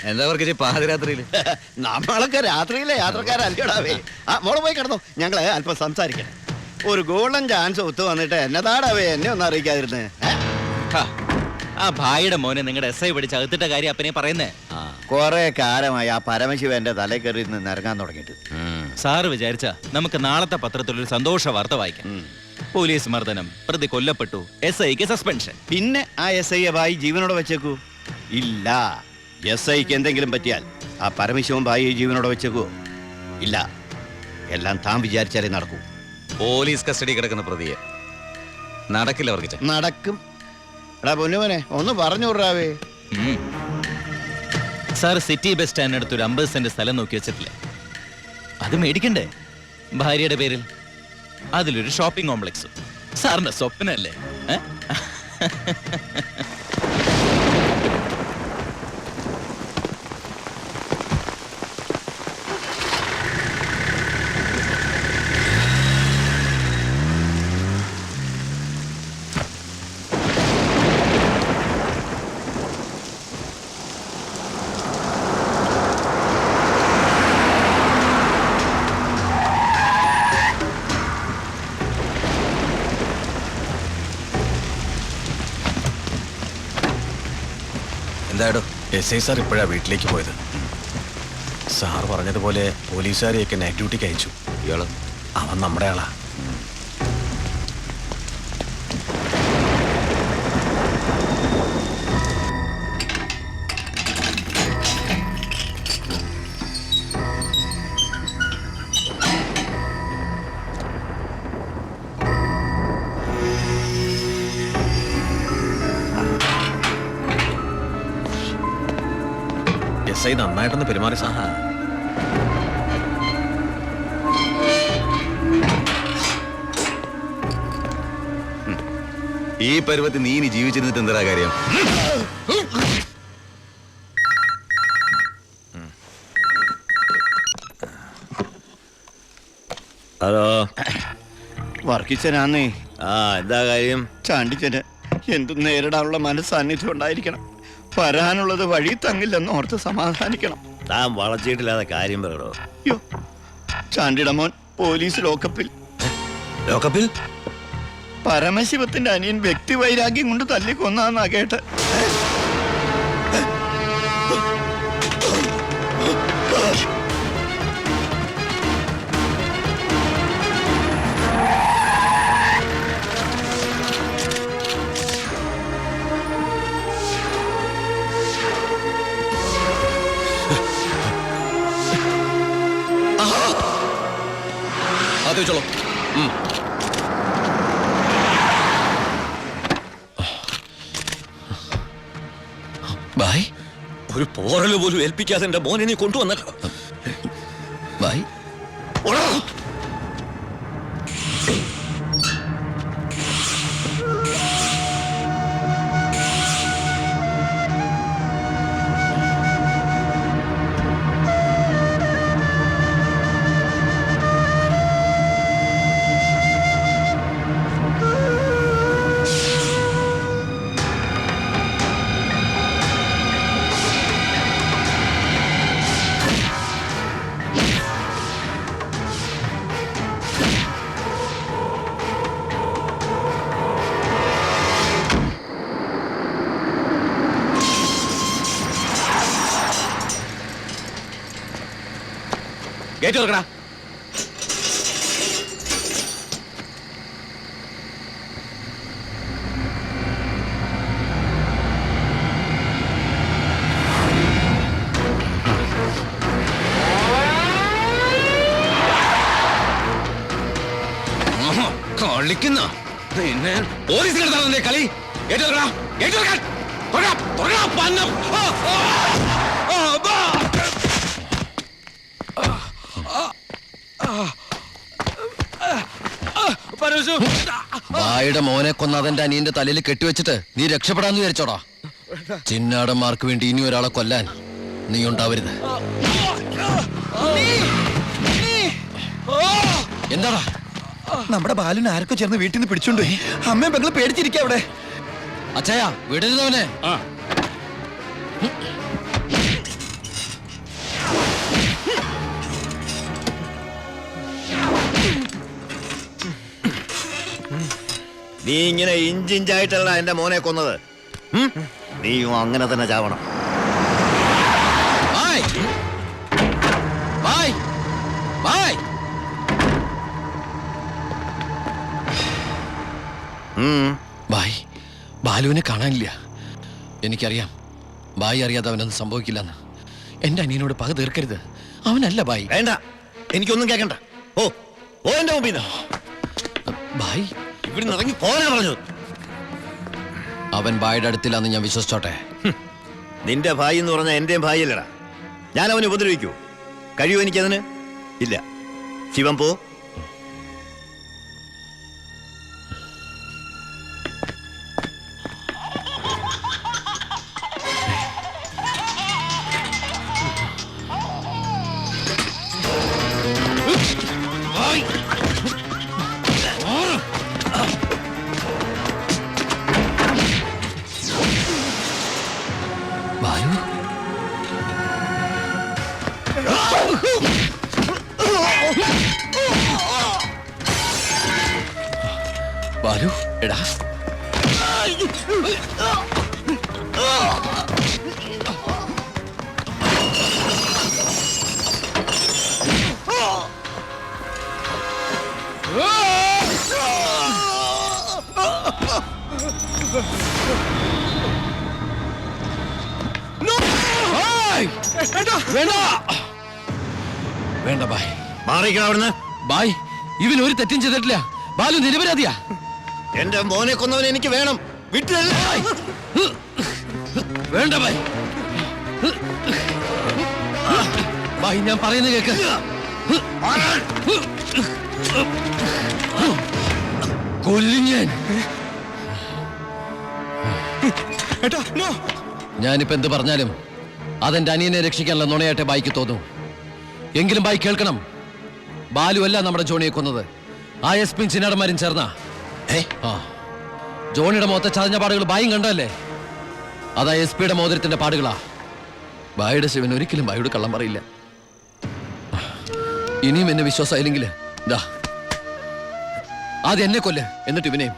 എന്താ അവർക്ക് പാതിരാത്രിയിൽ? നമ്മളൊക്കെ രാത്രിയിലെ യാത്രക്കാരല്ലേടാവേ. മോള് പോയി കിടന്നു, ഞങ്ങള് അല്പം സംസാരിക്കണം. ഒരു ഗോൾഡൻ ചാൻസ് ഒത്തു വന്നിട്ട് എന്നതാടാവേ എന്നെ ഒന്നും അറിയിക്കാതിരുന്നേ. ആ ഭായിയുടെ മോനെ നിങ്ങളുടെ SI പഠിച്ച് അകത്തിട്ട കാര്യം അപ്പനെ പറയുന്നേ. കൊറേ കാലമായി ആ പരമശിവന്റെ തലേ കയറി നിന്ന് ഇറങ്ങാൻ തുടങ്ങിയിട്ട്. സാറ് വിചാരിച്ച നമുക്ക് നാളത്തെ പത്രത്തിലൊരു സന്തോഷ വാർത്ത വായിക്കാം. പോലീസ് മർദ്ദനം, പ്രതി കൊല്ലപ്പെട്ടു, SIക്ക് സസ്പെൻഷൻ. പിന്നെ ആ SI ഭായി ജീവനോടെ വെച്ചേക്കൂ? ഇല്ല. SIക്ക് എന്തെങ്കിലും പറ്റിയാൽ ആ പരമശിവൻ ഭായി ജീവനോടെ വെച്ചേക്കൂ? ഇല്ല. എല്ലാം താൻ വിചാരിച്ചാലേ നടക്കൂ. പോലീസ് കസ്റ്റഡി കിടക്കുന്ന പ്രതിയെ നടക്കില്ല അവർക്ക്. നടക്കും. എടാ പൊന്നുമോനെ, ഒന്ന് പറഞ്ഞു വിടാവേ. സാർ സിറ്റി ബസ് സ്റ്റാൻഡിനടുത്ത് ഒരു 50 സെന്റ് സ്ഥലം നോക്കി വെച്ചിട്ടില്ലേ? അത് മേടിക്കണ്ടേ ഭാര്യയുടെ പേരിൽ? അതിലൊരു ഷോപ്പിംഗ് കോംപ്ലക്സും. സാറിന്റെ സ്വപ്നല്ലേ? എന്താടോ? SI സാർ ഇപ്പോഴാ വീട്ടിലേക്ക് പോയത്. സാർ പറഞ്ഞതുപോലെ പോലീസുകാരെയൊക്കെ നൈറ്റ് ഡ്യൂട്ടിക്ക് അയച്ചു. ഇയാള് അവൻ നമ്മുടെ ആളാ. SI നന്നായിട്ടൊന്ന് പെരുമാറി സാർ. ഈ പരുവത്തിൽ നീ ഇനി ജീവിച്ചിരുന്നിട്ട് എന്താ കാര്യം? ഹലോ, വർക്കിച്ചനാന്നേ. എന്താ കാര്യം? ചാണ്ടിച്ചന് എന്തും നേരിടാനുള്ള മനസ്സാന്നിധ്യം ഉണ്ടായിരിക്കണം. വരാനുള്ളത് വഴി തങ്ങില്ലെന്ന് ഓർത്ത് സമാധാനിക്കണം. താൻ വളച്ചിട്ടില്ലാതെ കാര്യം പറയണോ? അയ്യോ, ചാണ്ടിയുടെ മോൻ പോലീസ് ലോക്കപ്പിൽ. ലോക്കപ്പിൽ? പരമശിവത്തിന്റെ അനിയൻ വ്യക്തി വൈരാഗ്യം കൊണ്ട് തല്ലിക്കൊന്നാന്നാ കേട്ട്. ചോളൂ. ബായ്, ഒരു പോറല് പോലും ഏൽപ്പിക്കാതെ എന്റെ മോനെ നീ കൊണ്ടുവന്നല്ലോ. Bye, gate തുറക്കടാ. കളിക്കുന്ന പിന്നെ പോലീസിനെടുത്താണോ കളി? ഗേറ്റ് തുറക്കടാ, ഗേറ്റ് തുറക്കാൻ. ഭായിയുടെ മോനെ കൊന്ന അതെന്റെ അനിയന്റെ തലയിൽ കെട്ടിവെച്ചിട്ട് നീ രക്ഷപ്പെടാന്ന് വിചാരിച്ചോടാ? ചിന്നാടന്മാർക്ക് വേണ്ടി ഇനി ഒരാളെ കൊല്ലാൻ നീ ഉണ്ടാവരുത്. എന്താടാ? നമ്മുടെ ബാലുവിനെ ആരൊക്കെ ചേർന്ന് വീട്ടിൽ നിന്ന് പിടിച്ചോണ്ടുപോയി. അമ്മയും പെങ്ങള് പേടിച്ചിരിക്കുക അവിടെ. അച്ഛയാ, വിടരുതവനെ. നീ ഇങ്ങനെ ഇഞ്ചിഞ്ചായിട്ടല്ല എന്റെ മോനെ കൊന്നത്. നീയും അങ്ങനെ തന്നെ ചാവണം. ബായ് ബായ് ബായ്. ബായ്, ബാലുവിനെ കാണാനില്ല. എനിക്കറിയാം ബായി അറിയാതെ അവനൊന്നും സംഭവിക്കില്ലെന്ന്. എന്റെ അനിയനോട് പക തീർക്കരുത്. അവനല്ല ബായി. വേണ്ട, എനിക്കൊന്നും കേൾക്കണ്ട. ഓ ഓ എന്റെ മുമ്പിൽ ബായി, ഇവിടെ ഇറങ്ങി പോരാ പറഞ്ഞു. അവൻ ബായിയുടെ അടുത്തില്ലാന്ന് ഞാൻ വിശ്വസിച്ചോട്ടെ? നിന്റെ ഭായി എന്ന് പറഞ്ഞാൽ എന്റെയും ഭായിയല്ലടാ. ഞാൻ അവനെ ഉപദ്രവിക്കൂ? കഴിയോ എനിക്കതിന്? ഇല്ല. ശിവൻ പോ. ബാലു, ബാലു എടാ. വേണ്ട വേണ്ട ബായ്, മാറിക്കണം അവിടുന്ന്. ബായ്, ഇവൻ ഒരു തെറ്റും ചെയ്തിട്ടില്ല. ബാലു നിരപരാധിയാ. എന്റെ മോനെ കൊന്നവനെ എനിക്ക് വേണം. വിട്ടില്ല. വേണ്ട ബായ്. ബായ്, ഞാൻ പറയുന്നത് കേക്ക്. കൊല്ലും ഞാൻ. ഞാനിപ്പോ എന്ത് പറഞ്ഞാലും അതെന്റെ അനിയനെ രക്ഷിക്കാനുള്ള നുണയായിട്ടെ ബായിക്ക് തോന്നും. എങ്കിലും ബായി കേൾക്കണം, ബാലു അല്ല നമ്മുടെ ജോണിയെ കൊന്നത്. ആ എസ് പി ചിന്നാടന്മാരും ചേർന്ന. ജോണിയുടെ മുഖത്തെ ചതഞ്ഞ പാടുകൾ ബായും കണ്ടല്ലേ? അതാ എസ് പിയുടെ മോതിരത്തിന്റെ പാടുകളാ. ബായിയുടെ ശിവൻ ഒരിക്കലും ബായിയോട് കള്ളം പറയില്ല. ഇനിയും എന്നെ വിശ്വാസമായില്ലെങ്കിൽ ദാ ആദ്യം എന്നെ കൊല്ല്, എന്നിട്ട് ഇവനെയും.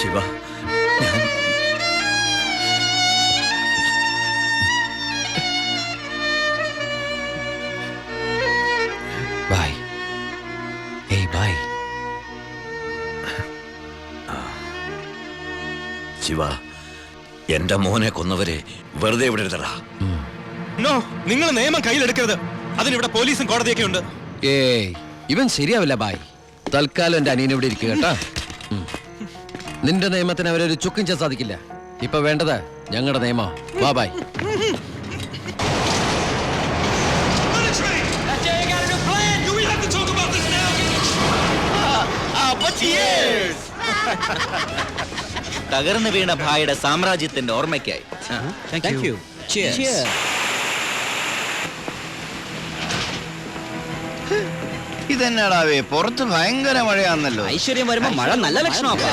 ശിവ, ഞാൻ ബായ്. ഏയ് ബായ്. ശിവ, എന്റെ മോനെ കൊന്നവരെ വെറുതെ വിടരുതടാ. നോ, നിങ്ങൾ നിയമം കയ്യിലെടുക്കരുത്. അതിനിവിടെ പോലീസും കോടതിയൊക്കെ ഉണ്ട്. ഏയ്, ഇവൻ ശരിയാവില്ല ബായ്. തൽക്കാലം എന്റെ അനിയനെ ഇവിടെ ഇരിക്കുക കേട്ടാ. നിന്റെ നിയമത്തിന് അവരൊരു ചുക്കും ചെയ്യാൻ സാധിക്കില്ല. ഇപ്പൊ വേണ്ടത് ഞങ്ങളുടെ നിയമം. വാ ബായ്. തകർന്നു വീണ ഭായിയുടെ സാമ്രാജ്യത്തിന്റെ ഓർമ്മയ്ക്കായി. ഇതെന്നാടാവേ, പുറത്ത് ഭയങ്കര മഴയാന്നല്ലോ. ഐശ്വര്യം വരുമ്പോ മഴ നല്ല ലക്ഷണമാ.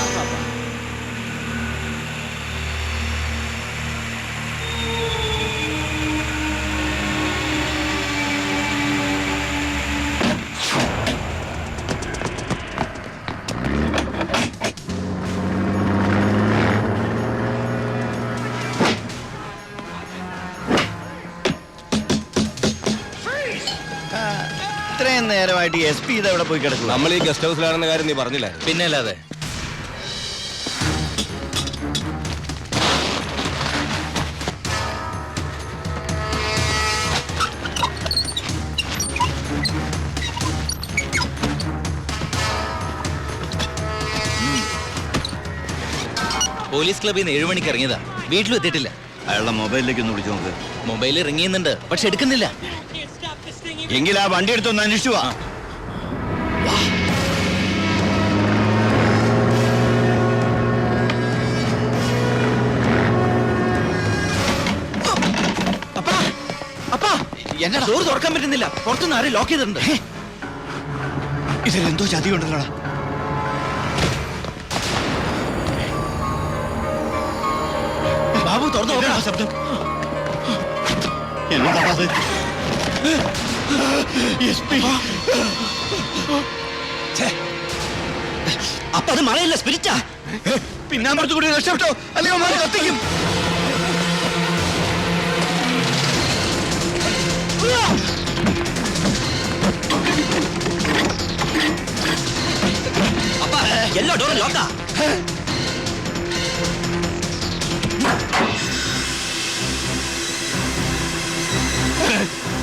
ഇത്രയും നേരമായിട്ട് എസ് പി ഇതെവിടെ പോയി കിടക്കുക? നമ്മൾ ഈ ഗസ്റ്റ് ഹൗസിലാണെന്ന കാര്യം നീ പറഞ്ഞില്ലേ? പിന്നെ അല്ലാതെ. പോലീസ് ക്ലബിൽ നിന്ന് 7 മണിക്ക് ഇറങ്ങിയതാ. വീട്ടിലും എത്തിയിട്ടില്ല. അയാളുടെ മൊബൈലിലേക്ക് ഒന്ന് വിളിച്ചു നോക്ക്. മൊബൈലിൽ റിങ് ചെയ്യുന്നുണ്ട്, പക്ഷെ എടുക്കുന്നില്ല. എങ്കിൽ ആ വണ്ടി എടുത്തൊന്ന് അന്വേഷിച്ചു വാ. എന്നടാ ഡോർ തുറക്കാൻ പറ്റുന്നില്ല. പുറത്തുനിന്ന് ആരും ലോക്ക് ചെയ്തിട്ടുണ്ട്. ഇതിലെന്തോ ചതി ഉണ്ടല്ലോടാ. ബാബു തുറന്നു എന്താ നോക്കണം. ശബ്ദം? എന്നതാ അത്? SP. അപ്പൊ അത് മഴയില്ല, സ്പിരിറ്റാ. പിന്നാമ്പുറത്ത് കൂടി രക്ഷപ്പെട്ടോ, അല്ലെങ്കിൽ അവന്മാര് കത്തിക്കും. അപ്പ എല്ലാ ഡോറും ലോക്കാ.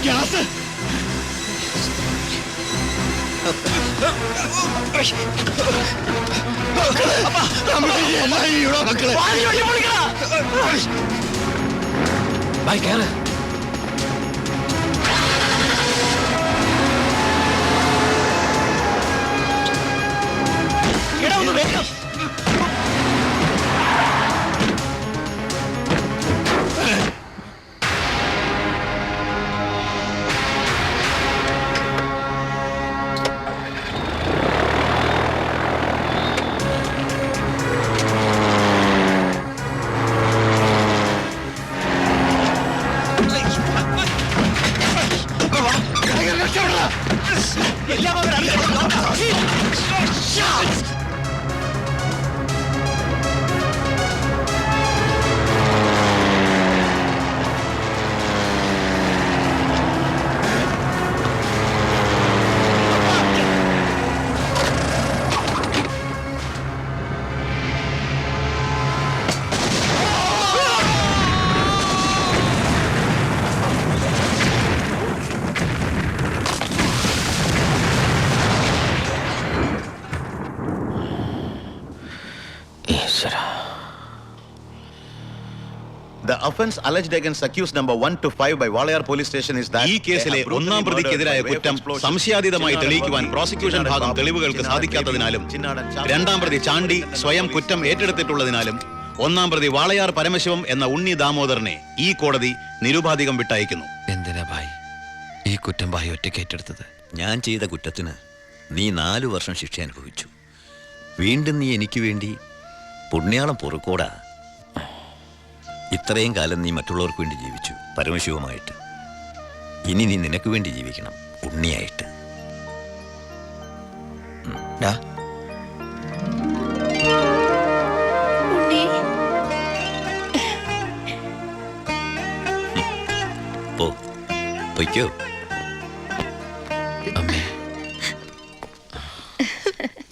ഗ്യാസ്. മക്കളെ ബായ് കേറ്. എടാ ഒന്ന് വേഗം. എല്ലാം അവർ The offense alleged against accused number 1 to 5 by Walayar police station is that ഈ കേസിലെ ഒന്നാം പ്രതിക്കെതിരായ കുറ്റം സംശയാതീതമായി തെളിയിക്കുവാൻ പ്രോസിക്യൂഷൻ ഭാഗം തെളിവുകൾക്ക് സാധിക്കാത്തതിനാലും രണ്ടാം പ്രതി ചാണ്ടി സ്വയം കുറ്റം ഏറ്റെടുത്തിട്ടുള്ളതിനാലും ഒന്നാം പ്രതി വാളയാർ പരമശിവം എന്ന ഉണ്ണി ദാമോദരനെ ഈ കോടതി നിരുപാധികം വിട്ടയക്കുന്നു. എന്തിനാ ബായ് ഈ കുറ്റം ബായ് ഒറ്റയ്ക്ക് ഏറ്റെടുത്തത്? ഞാൻ ചെയ്ത കുറ്റത്തിന് നീ 4 വർഷം ശിക്ഷ അനുഭവിച്ചു. വീണ്ടും നീ എനിക്ക് വേണ്ടി പുണ്യാളം പൊറുക്കോടാ. ഇത്രയും കാലം നീ മറ്റുള്ളവർക്ക് വേണ്ടി ജീവിച്ചു പരമശിവമായിട്ട്. ഇനി നീ നിനക്ക് വേണ്ടി ജീവിക്കണം ഉണ്ണിയായിട്ട്. പൊയ്ക്കോ. അമ്മേ